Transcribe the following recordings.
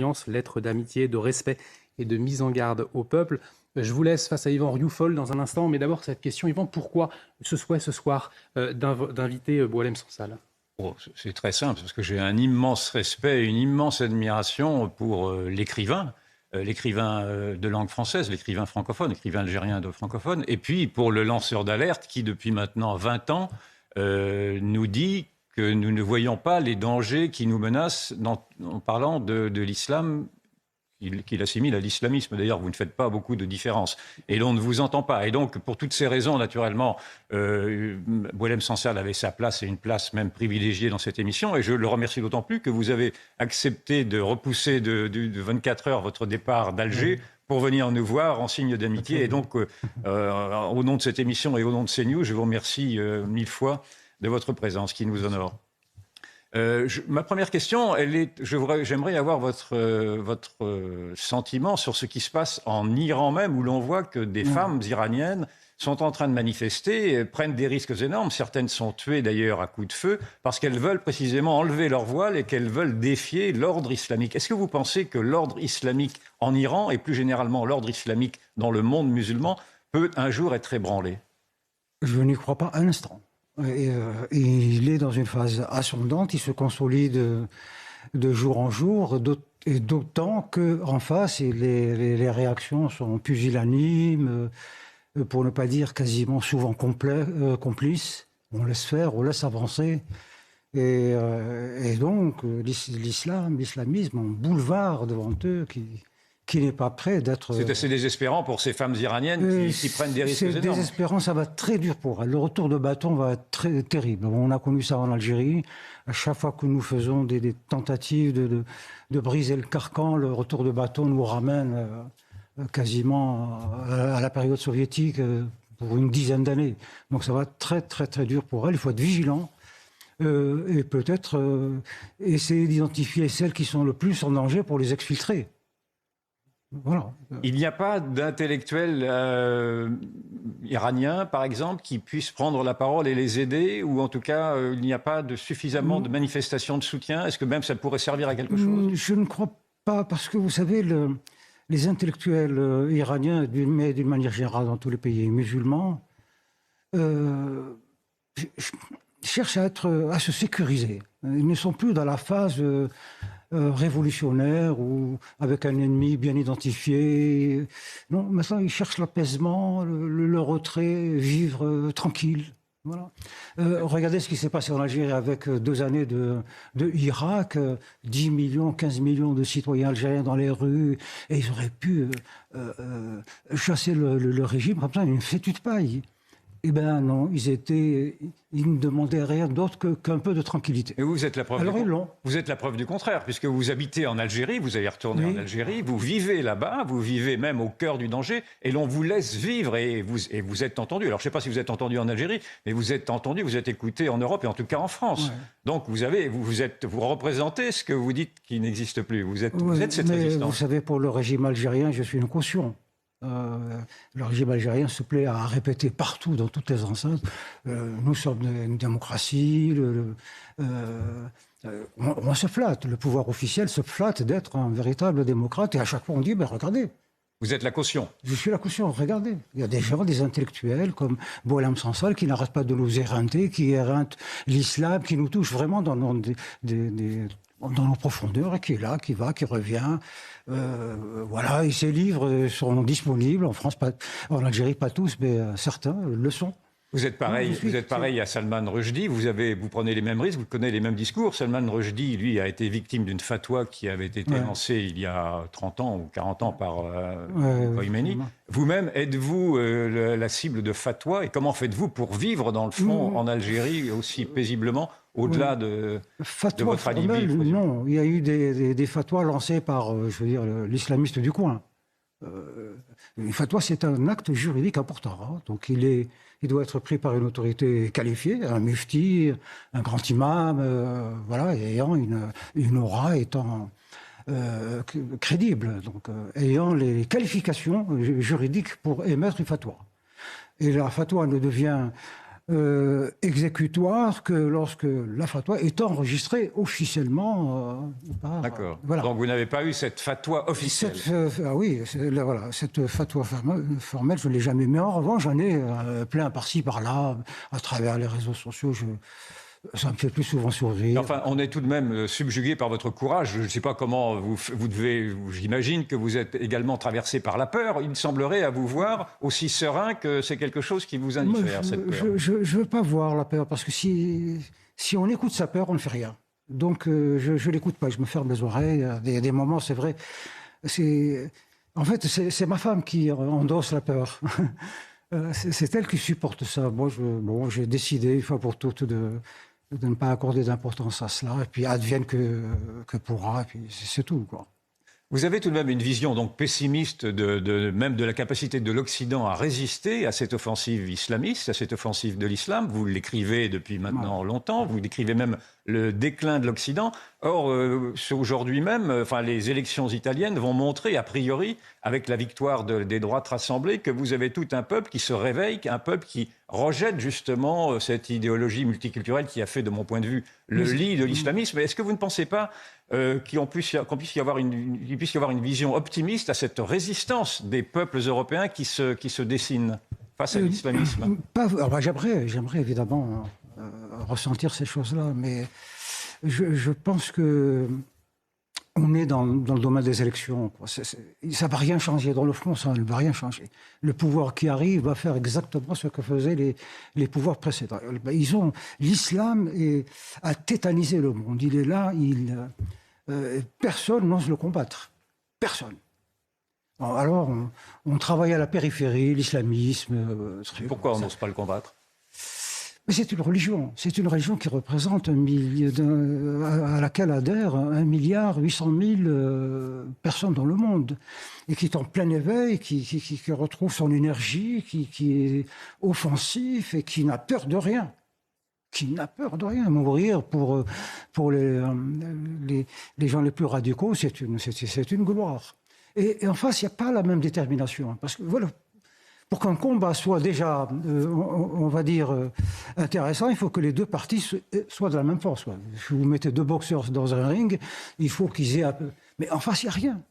d'alliance, lettre d'amitié, de respect et de mise en garde au peuple. Je vous laisse face à Yvan Rioufol dans un instant, mais d'abord cette question, Yvan, pourquoi ce souhait ce soir d'inviter Boualem Sansal ? C'est très simple, parce que j'ai un immense respect, une immense admiration pour l'écrivain de langue française, l'écrivain francophone, l'écrivain algérien de francophone, et puis pour le lanceur d'alerte qui, depuis maintenant 20 ans, nous dit que nous ne voyons pas les dangers qui nous menacent en parlant de l'islam qu'il assimile à l'islamisme. D'ailleurs, vous ne faites pas beaucoup de différence. Et l'on ne vous entend pas. Et donc, pour toutes ces raisons, naturellement, Boualem Sansal avait sa place, et une place même privilégiée dans cette émission. Et je le remercie d'autant plus que vous avez accepté de repousser de 24 heures votre départ d'Alger pour venir nous voir en signe d'amitié. Et donc, au nom de cette émission et au nom de CNews, je vous remercie 1000 fois de votre présence qui nous honore. Ma première question, j'aimerais avoir votre sentiment sur ce qui se passe en Iran même, où l'on voit que des femmes iraniennes sont en train de manifester, prennent des risques énormes. Certaines sont tuées d'ailleurs à coups de feu, parce qu'elles veulent précisément enlever leur voile et qu'elles veulent défier l'ordre islamique. Est-ce que vous pensez que l'ordre islamique en Iran, et plus généralement l'ordre islamique dans le monde musulman, peut un jour être ébranlé ? Je n'y crois pas un instant. Et il est dans une phase ascendante, il se consolide de jour en jour, et d'autant qu'en face, les réactions sont pusillanimes, pour ne pas dire quasiment souvent complices. On laisse faire, on laisse avancer. Et donc, l'islamisme, un boulevard devant eux qui n'est pas prêt d'être... C'est assez désespérant pour ces femmes iraniennes qui prennent des risques énormes. C'est désespérant, ça va être très dur pour elles. Le retour de bâton va être très terrible. On a connu ça en Algérie. À chaque fois que nous faisons des tentatives de briser le carcan, le retour de bâton nous ramène quasiment à la période soviétique pour une dizaine d'années. Donc ça va être très, très, très dur pour elles. Il faut être vigilant. Et peut-être essayer d'identifier celles qui sont le plus en danger pour les exfiltrer. Voilà. Il n'y a pas d'intellectuels iraniens, par exemple, qui puissent prendre la parole et les aider, ou en tout cas, il n'y a pas suffisamment de manifestations de soutien. Est-ce que même ça pourrait servir à quelque chose ? Je ne crois pas, parce que vous savez, les intellectuels iraniens, mais d'une manière générale dans tous les pays musulmans, cherchent à se sécuriser. Ils ne sont plus dans la phase révolutionnaire ou avec un ennemi bien identifié. Non, maintenant ils cherchent l'apaisement, le retrait, vivre tranquille. Voilà. Regardez ce qui s'est passé en Algérie avec 2 années de Irak, 10 millions, 15 millions de citoyens algériens dans les rues, et ils auraient pu chasser le régime comme ça, une fétue de paille. Eh bien non, ils ne demandaient rien d'autre qu'un peu de tranquillité. Et vous êtes la preuve. Alors vous êtes la preuve du contraire, puisque vous habitez en Algérie, vous allez retourner en Algérie, vous vivez là-bas, vous vivez même au cœur du danger, et l'on vous laisse vivre, et vous êtes entendu. Alors je ne sais pas si vous êtes entendu en Algérie, mais vous êtes entendu, vous êtes écouté en Europe, et en tout cas en France. Ouais. Donc vous représentez ce que vous dites qui n'existe plus. Vous êtes cette résistance. Vous savez, pour le régime algérien, je suis une caution. Le régime algérien se plaît à répéter partout, dans toutes les enceintes, nous sommes une démocratie, on se flatte, le pouvoir officiel se flatte d'être un véritable démocrate, et à chaque fois on dit, regardez. Vous êtes la caution. Je suis la caution, regardez. Il y a des gens, des intellectuels comme Boualem Sansal qui n'arrêtent pas de nous éreinter, qui éreintent l'islam, qui nous touche vraiment dans nos profondeurs, et qui est là, qui va, qui revient. Voilà, et ces livres sont disponibles en France, en Algérie, pas tous, mais certains le sont. Vous êtes pareil à Salman Rushdie, vous prenez les mêmes risques, vous connaissez les mêmes discours. Salman Rushdie, lui, a été victime d'une fatwa qui avait été lancée il y a 30 ans ou 40 ans par Khomeini. Vous-même, êtes-vous la cible de fatwa, et comment faites-vous pour vivre dans le fond en Algérie aussi paisiblement au-delà de votre alibi? Non, il y a eu des fatwas lancées par, l'islamiste du coin. Une fatwa, c'est un acte juridique important. Hein. Donc il doit être pris par une autorité qualifiée, un mufti, un grand imam, ayant une aura, étant crédible, donc ayant les qualifications juridiques pour émettre une fatwa. Et la fatwa ne devient exécutoire que lorsque la fatwa est enregistrée officiellement par... D'accord. Voilà. Donc vous n'avez pas eu cette fatwa officielle. Oui, cette fatwa formelle, je ne l'ai jamais. Mais en revanche, j'en ai plein par-ci, par-là, à travers les réseaux sociaux. Ça me fait plus souvent sourire. Enfin, on est tout de même subjugué par votre courage. Je ne sais pas comment vous devez... J'imagine que vous êtes également traversé par la peur. Il semblerait à vous voir aussi serein que c'est quelque chose qui vous indiffère, cette peur. Je ne veux pas voir la peur, parce que si on écoute sa peur, on ne fait rien. Donc, je ne l'écoute pas, je me ferme les oreilles. Il y a des moments, c'est vrai. En fait, c'est ma femme qui endosse la peur. C'est elle qui supporte ça. Moi, j'ai décidé, une fois pour toutes, de ne pas accorder d'importance à cela, et puis advienne que pourra, et puis c'est tout, quoi. Vous avez tout de même une vision donc pessimiste même de la capacité de l'Occident à résister à cette offensive islamiste, à cette offensive de l'islam. Vous l'écrivez depuis maintenant longtemps, vous décrivez même le déclin de l'Occident. Or, aujourd'hui même, les élections italiennes vont montrer, a priori, avec la victoire des droites rassemblées, que vous avez tout un peuple qui se réveille, un peuple qui rejette justement cette idéologie multiculturelle qui a fait, de mon point de vue, le lit de l'islamisme. Est-ce que vous ne pensez pas qu'il puisse y avoir une vision optimiste à cette résistance des peuples européens qui se dessinent face à l'islamisme? J'aimerais évidemment ressentir ces choses-là, mais je pense que on est dans le domaine des élections, quoi. Ça ne va rien changer. Dans le fond, ça ne va rien changer. Le pouvoir qui arrive va faire exactement ce que faisaient les pouvoirs précédents. L'islam a tétanisé le monde. Il est là, personne n'ose le combattre. Personne. Alors, on travaille à la périphérie, l'islamisme. Pourquoi on n'ose pas le combattre? Mais c'est une religion. C'est une religion qui représente à laquelle adhèrent 1,8 milliard personnes dans le monde, et qui est en plein éveil, qui retrouve son énergie, qui est offensif et qui n'a peur de rien. Qui n'a peur de rien. Mourir pour les gens les plus radicaux, c'est une gloire. Et en face, il n'y a pas la même détermination. Parce que voilà. Pour qu'un combat soit déjà, on va dire, intéressant, il faut que les deux parties soient de la même force. Si vous mettez deux boxeurs dans un ring, il faut qu'ils aient un peu... Mais en face, il n'y a rien.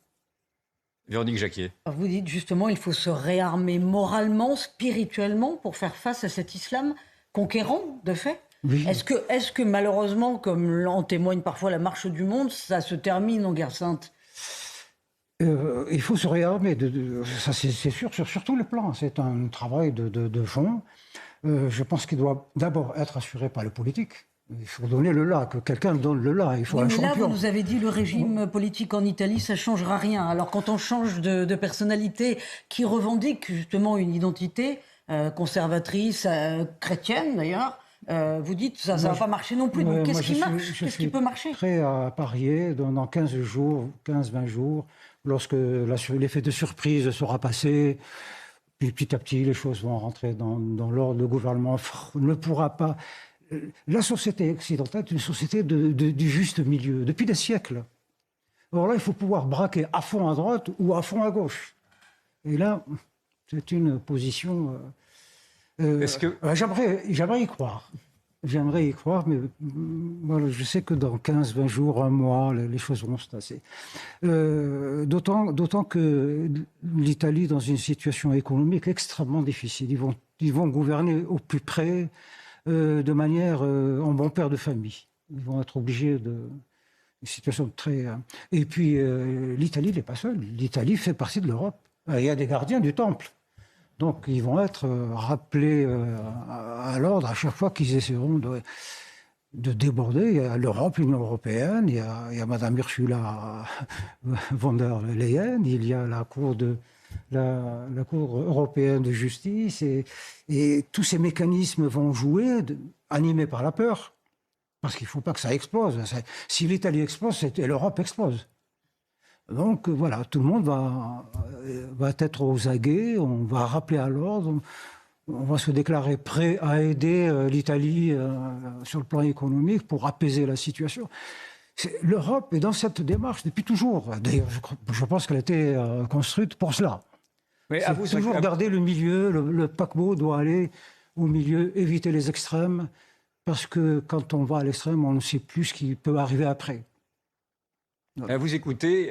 Véronique Jacquier. Vous dites justement, il faut se réarmer moralement, spirituellement, pour faire face à cet islam conquérant, de fait. Oui. Est-ce que malheureusement, comme en témoigne parfois la marche du monde, ça se termine en guerre sainte? Il faut se réarmer, ça c'est sûr, sur tous les plans. C'est un travail de fond. Je pense qu'il doit d'abord être assuré par le politique. Il faut donner le là, que quelqu'un donne le là. Il faut un champion. Là, vous nous avez dit le régime politique en Italie, ça ne changera rien. Alors quand on change de personnalité qui revendique justement une identité conservatrice, chrétienne d'ailleurs, vous dites ça ne va pas marcher non plus. Donc qu'est-ce qui marche? Qu'est-ce qui peut marcher? Je suis prêt à parier dans 15 jours, 15-20 jours, lorsque l'effet de surprise sera passé, puis petit à petit les choses vont rentrer dans l'ordre. Le gouvernement ne pourra pas... La société occidentale est une société du juste milieu, depuis des siècles. Alors là, il faut pouvoir braquer à fond à droite ou à fond à gauche. Et là, c'est une position... J'aimerais y croire. J'aimerais y croire, mais voilà, je sais que dans 15-20 jours, un mois, les choses vont se tasser. D'autant que l'Italie, dans une situation économique extrêmement difficile, ils vont gouverner au plus près, de manière en bon père de famille. Ils vont être obligés de... Une situation très... Et puis, l'Italie n'est pas seule. L'Italie fait partie de l'Europe. Il y a des gardiens du temple. Donc, ils vont être rappelés à l'ordre à chaque fois qu'ils essaieront de déborder. Il y a l'Europe, l'Union européenne, il y a Madame Ursula von der Leyen, il y a la Cour européenne de justice, et tous ces mécanismes vont jouer, animés par la peur, parce qu'il ne faut pas que ça explose. Si l'Italie explose, l'Europe explose. Donc voilà, tout le monde va être aux aguets, on va rappeler à l'ordre, on va se déclarer prêt à aider l'Italie sur le plan économique pour apaiser la situation. L'Europe est dans cette démarche depuis toujours. D'ailleurs, je pense qu'elle a été construite pour cela. Mais à vous toujours garder le milieu, le paquebot doit aller au milieu, éviter les extrêmes, parce que quand on va à l'extrême, on ne sait plus ce qui peut arriver après. Vous écoutez,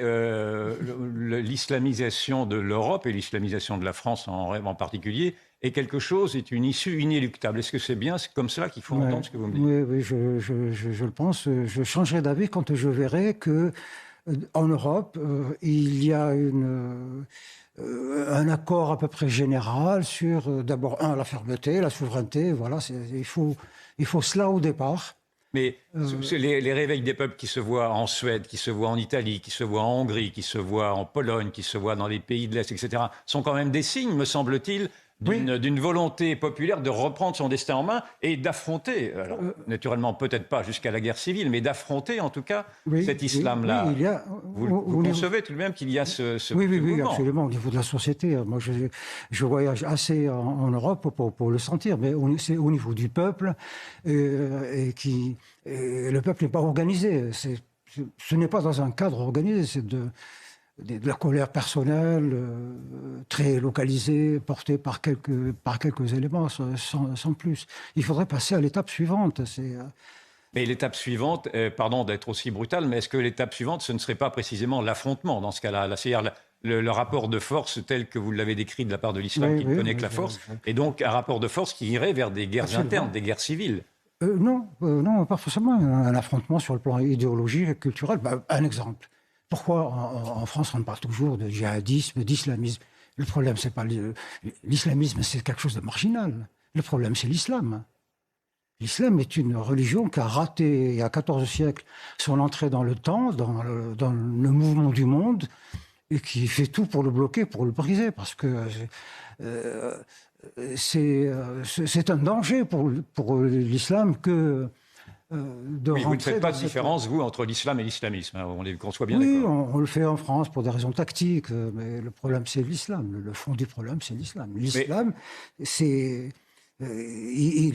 l'islamisation de l'Europe et l'islamisation de la France en particulier est une issue inéluctable. Est-ce que c'est bien comme cela qu'il faut entendre ce que vous me dites? Oui, je le pense. Je changerai d'avis quand je verrai que en Europe, il y a un accord à peu près général sur, d'abord, la fermeté, la souveraineté. Voilà, il faut cela au départ. Mais les réveils des peuples qui se voient en Suède, qui se voient en Italie, qui se voient en Hongrie, qui se voient en Pologne, qui se voient dans les pays de l'Est, etc., sont quand même des signes, me semble-t-il, d'une volonté populaire de reprendre son destin en main et d'affronter, alors naturellement peut-être pas jusqu'à la guerre civile, mais d'affronter en tout cas cet islam-là. Oui, vous concevez tout de même qu'il y a ce oui, mouvement. Absolument, au niveau de la société. Moi, je voyage assez en Europe pour le sentir, mais c'est au niveau du peuple, le peuple n'est pas organisé. Ce n'est pas dans un cadre organisé, c'est de la colère personnelle, très localisée, portée par quelques éléments, sans plus. Il faudrait passer à l'étape suivante. Mais l'étape suivante, pardon d'être aussi brutal, mais est-ce que l'étape suivante, ce ne serait pas précisément l'affrontement dans ce cas-là, c'est-à-dire le rapport de force tel que vous l'avez décrit de la part de l'islam qui ne connaît que la force, et donc un rapport de force qui irait vers des guerres internes, des guerres civiles? Non, pas forcément un affrontement sur le plan idéologique et culturel. Un exemple. Pourquoi en France on parle toujours de djihadisme, d'islamisme? Le problème, c'est pas l'islamisme, c'est quelque chose de marginal. Le problème, c'est l'islam. L'islam est une religion qui a raté, il y a 14 siècles, son entrée dans le temps, dans le mouvement du monde, et qui fait tout pour le bloquer, pour le briser, parce que c'est un danger pour l'islam que vous ne faites pas de différence, vous, entre l'islam et l'islamisme, qu'on soit bien d'accord. Oui, on le fait en France pour des raisons tactiques, mais le problème, c'est l'islam. Le fond du problème, c'est l'islam. L'islam, il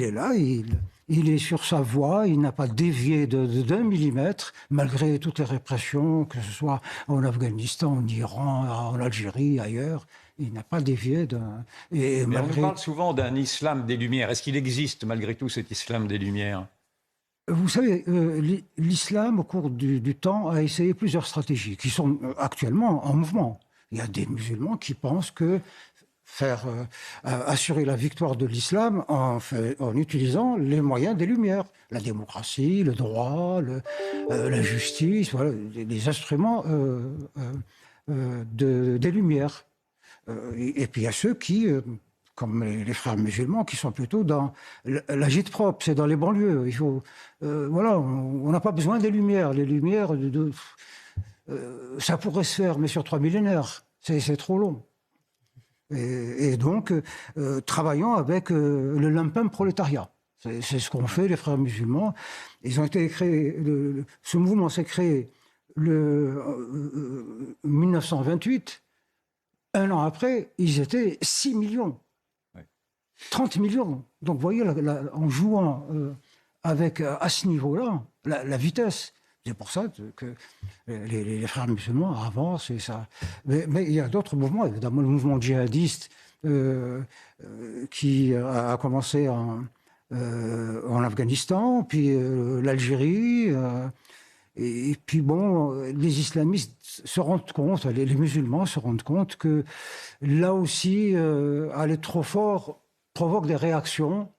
est là, il est sur sa voie, il n'a pas dévié d'un millimètre, malgré toutes les répressions, que ce soit en Afghanistan, en Iran, en Algérie, ailleurs. Il n'a pas dévié Mais on parle souvent d'un islam des Lumières. Est-ce qu'il existe, malgré tout, cet islam des Lumières? Vous savez, l'islam, au cours du temps, a essayé plusieurs stratégies qui sont actuellement en mouvement. Il y a des musulmans qui pensent que assurer la victoire de l'islam en utilisant les moyens des Lumières, la démocratie, le droit, la justice, voilà, les instruments des Lumières. Et puis il y a ceux qui, comme les frères musulmans, qui sont plutôt dans l'agite propre, c'est dans les banlieues. Il faut, voilà, on n'a pas besoin des Lumières. Les Lumières, ça pourrait se faire, mais sur 3 millénaires, c'est trop long. Et donc, travaillons avec le lumpen prolétariat. C'est ce qu'ont fait les frères musulmans. Ils ont été créés. Ce mouvement s'est créé en 1928. Un an après, ils étaient 6 millions. 30 millions. Donc, vous voyez, en jouant à ce niveau-là, la vitesse. C'est pour ça que les frères musulmans avancent. Et ça. Mais il y a d'autres mouvements, évidemment, le mouvement djihadiste qui a commencé en Afghanistan, puis l'Algérie. Et puis bon, les islamistes se rendent compte, les musulmans se rendent compte que là aussi, aller trop fort provoque des réactions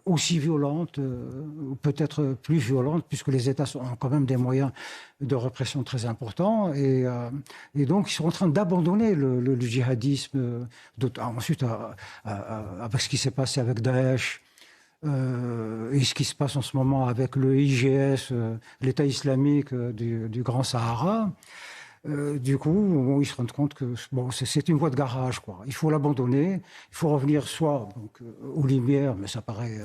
aussi violentes, ou peut-être plus violentes, puisque les États ont quand même des moyens de répression très importants. Et donc, ils sont en train d'abandonner le djihadisme, ensuite, avec ce qui s'est passé avec Daesh, et ce qui se passe en ce moment avec le IGS, l'État islamique du Grand Sahara. Du coup, ils se rendent compte que c'est une voie de garage, quoi. Il faut l'abandonner, il faut revenir soit aux Lumières, mais ça paraît...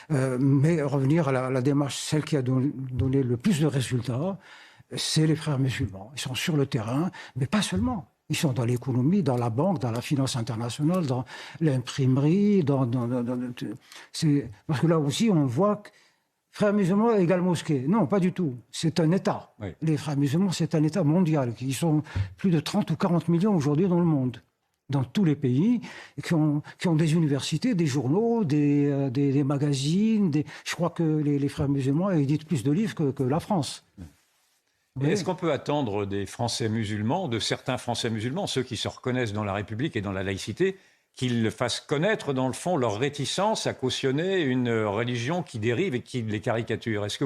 mais revenir à la démarche, celle qui a donné le plus de résultats, c'est les frères musulmans. Ils sont sur le terrain, mais pas seulement. Ils sont dans l'économie, dans la banque, dans la finance internationale, dans l'imprimerie, parce que là aussi, on voit que frères musulmans égale mosquée. Non, pas du tout. C'est un État. Oui. Les frères musulmans, c'est un État mondial. Ils sont plus de 30 ou 40 millions aujourd'hui dans le monde. dans tous les pays, et qui ont des universités, des journaux, des magazines. Je crois que les frères musulmans éditent plus de livres que la France. Oui. Est-ce qu'on peut attendre des Français musulmans, de certains Français musulmans, ceux qui se reconnaissent dans la République et dans la laïcité, qu'ils fassent connaître, dans le fond, leur réticence à cautionner une religion qui dérive et qui les caricature? Est-ce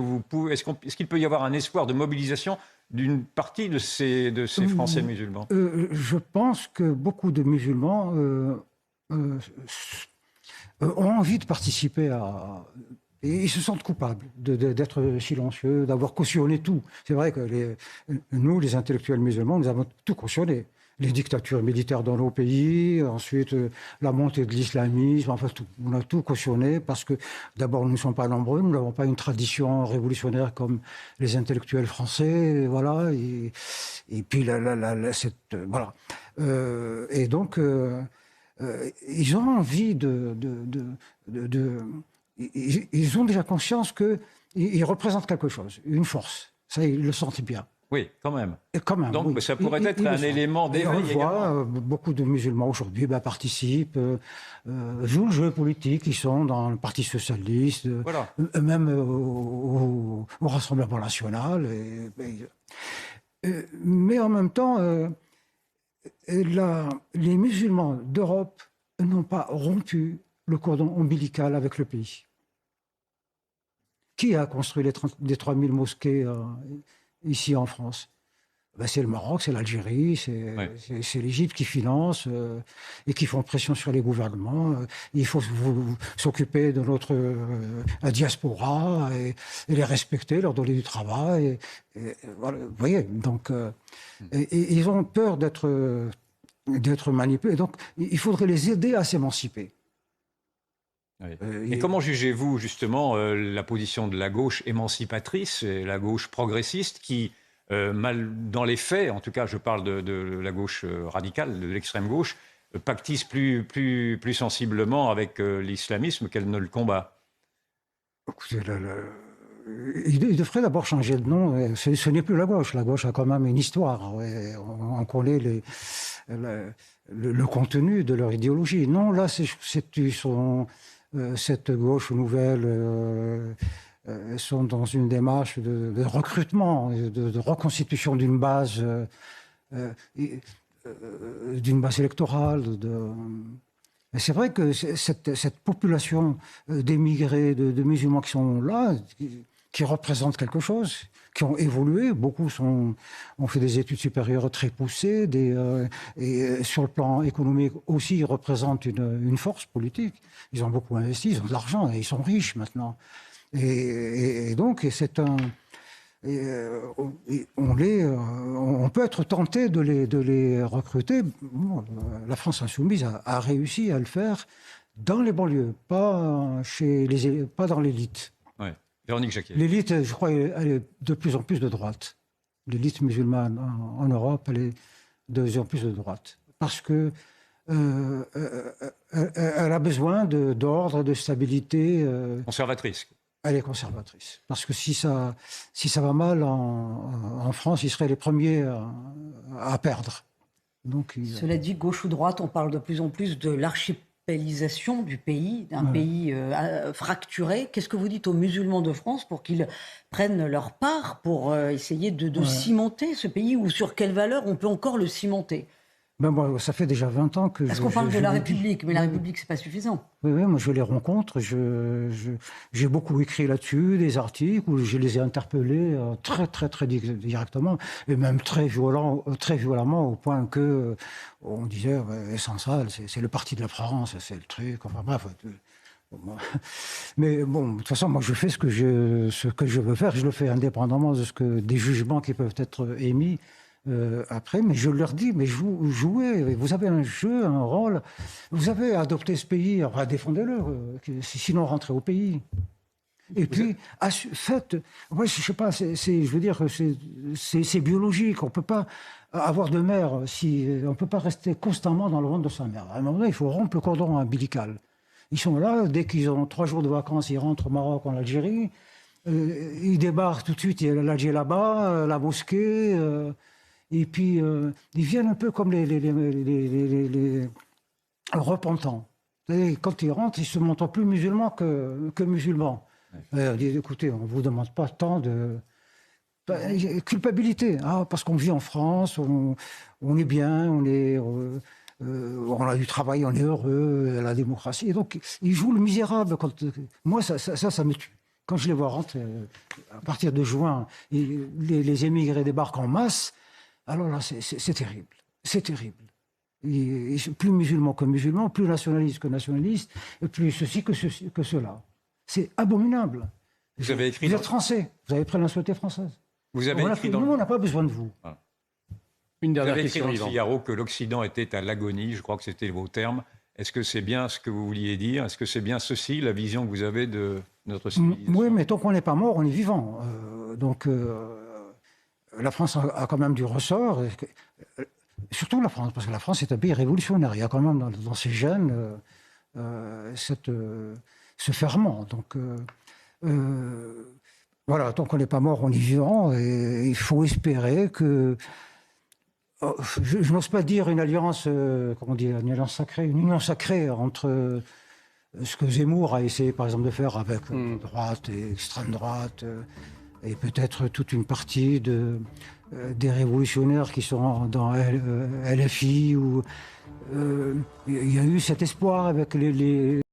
qu'il peut y avoir un espoir de mobilisation d'une partie de ces Français musulmans? Je pense que beaucoup de musulmans ont envie de participer et ils se sentent coupables d'être silencieux, d'avoir cautionné tout. C'est vrai que nous, les intellectuels musulmans, nous avons tout cautionné. Les dictatures militaires dans nos pays, ensuite la montée de l'islamisme, enfin tout. On a tout cautionné parce que d'abord nous ne sommes pas nombreux, nous n'avons pas une tradition révolutionnaire comme les intellectuels français, voilà. Et puis voilà. Et donc ils ont envie ils ont déjà conscience qu'ils représentent quelque chose, une force. Ça, ils le sentent bien. Oui, quand même. Et quand même. Donc oui. ça pourrait être un élément d'éveil. On voit beaucoup de musulmans aujourd'hui participent, jouent le jeu politique, ils sont dans le Parti socialiste, voilà. Même au Rassemblement national. Mais en même temps, les musulmans d'Europe n'ont pas rompu le cordon ombilical avec le pays. Qui a construit les 3000 mosquées ici en France? C'est le Maroc, c'est l'Algérie, c'est l'Égypte qui finance et qui font pression sur les gouvernements. Il faut s'occuper de notre diaspora et les respecter, leur donner du travail. Voilà, vous voyez, donc ils ont peur d'être manipulés. Donc il faudrait les aider à s'émanciper. Oui. Et comment jugez-vous justement la position de la gauche émancipatrice, et la gauche progressiste qui, dans les faits, en tout cas je parle de la gauche radicale, de l'extrême gauche, pactise plus sensiblement avec l'islamisme qu'elle ne le combat? Écoutez, il devrait d'abord changer de nom. Ce n'est plus la gauche. La gauche a quand même une histoire. Ouais. On connaît le contenu de leur idéologie. Non, là, cette gauche nouvelle sont dans une démarche de recrutement, de reconstitution d'une base électorale. Mais c'est vrai que cette population d'émigrés, de musulmans qui sont là, qui représentent quelque chose, qui ont évolué, beaucoup ont fait des études supérieures très poussées, et sur le plan économique aussi, ils représentent une force politique. Ils ont beaucoup investi, ils ont de l'argent, et ils sont riches maintenant. Et donc, on peut être tenté de les recruter. Bon, la France insoumise a réussi à le faire dans les banlieues, pas dans l'élite. Oui. Véronique Jacquier. L'élite, je crois, elle est de plus en plus de droite. L'élite musulmane en Europe, elle est de plus en plus de droite. Parce que elle a besoin d'ordre, de stabilité. Conservatrice. Elle est conservatrice. Parce que si ça va mal en France, ils seraient les premiers à perdre. Donc, Cela dit, gauche ou droite, on parle de plus en plus de l'archipélisation du pays, d'un pays fracturé. Qu'est-ce que vous dites aux musulmans de France pour qu'ils prennent leur part pour essayer de cimenter ce pays, ou sur quelles valeurs on peut encore le cimenter? Moi, ça fait déjà 20 ans que... Parce qu'on parle de la République, mais la République, c'est pas suffisant. Oui, moi je les rencontre, j'ai beaucoup écrit là-dessus, des articles où je les ai interpellés très directement, et même très violemment, au point que on disait essentiel, c'est le parti de la France, c'est le truc, enfin bref. Mais bon, de toute façon, moi je fais ce que je veux faire, je le fais indépendamment des jugements qui peuvent être émis. Après, mais je leur dis, mais jouez, vous avez un jeu, un rôle, vous avez adopté ce pays, enfin, défendez-le, sinon rentrez au pays. Et puis, faites, moi, je sais pas, je veux dire, c'est biologique, on peut pas avoir de mère, on peut pas rester constamment dans le ventre de sa mère. À un moment donné, il faut rompre le cordon ombilical. Ils sont là, dès qu'ils ont 3 jours de vacances, ils rentrent au Maroc, en Algérie, ils débarquent tout de suite, il y a l'Algérie là-bas, la mosquée... Et puis, ils viennent un peu comme les repentants. Et quand ils rentrent, ils se montrent plus musulmans que musulmans. Ils disent, écoutez, on ne vous demande pas tant de... culpabilité, hein, parce qu'on vit en France, on est bien, on a du travail, on est heureux, la démocratie. Et donc, ils jouent le misérable. Moi, ça me tue. Quand je les vois rentrer, à partir de juin, les émigrés débarquent en masse, alors là, c'est terrible. C'est terrible. Plus musulmans que musulmans, plus nationalistes que nationalistes, et plus ceci que cela. C'est abominable. Vous avez écrit vous êtes français, vous avez pris la nationalité française. Vous avez écrit dans... Nous, on n'a pas besoin de vous. Ah. Une Vous dernière avez écrit question, dans le Yvan. Figaro que l'Occident était à l'agonie, je crois que c'était vos termes. Est-ce que c'est bien ce que vous vouliez dire? Est-ce que c'est bien ceci, la vision que vous avez de notre civilisation? Oui, mais tant qu'on n'est pas mort, on est vivant. La France a quand même du ressort. Surtout la France, parce que la France est un pays révolutionnaire. Il y a quand même dans ses gènes ce ferment. Donc, voilà, tant qu'on n'est pas mort, on est vivant. Et il faut espérer que... Je n'ose pas dire une alliance, comment dire, une alliance sacrée, une union sacrée entre ce que Zemmour a essayé, par exemple, de faire avec droite et extrême droite, et peut-être toute une partie des révolutionnaires qui sont dans LFI, où il y a eu cet espoir avec les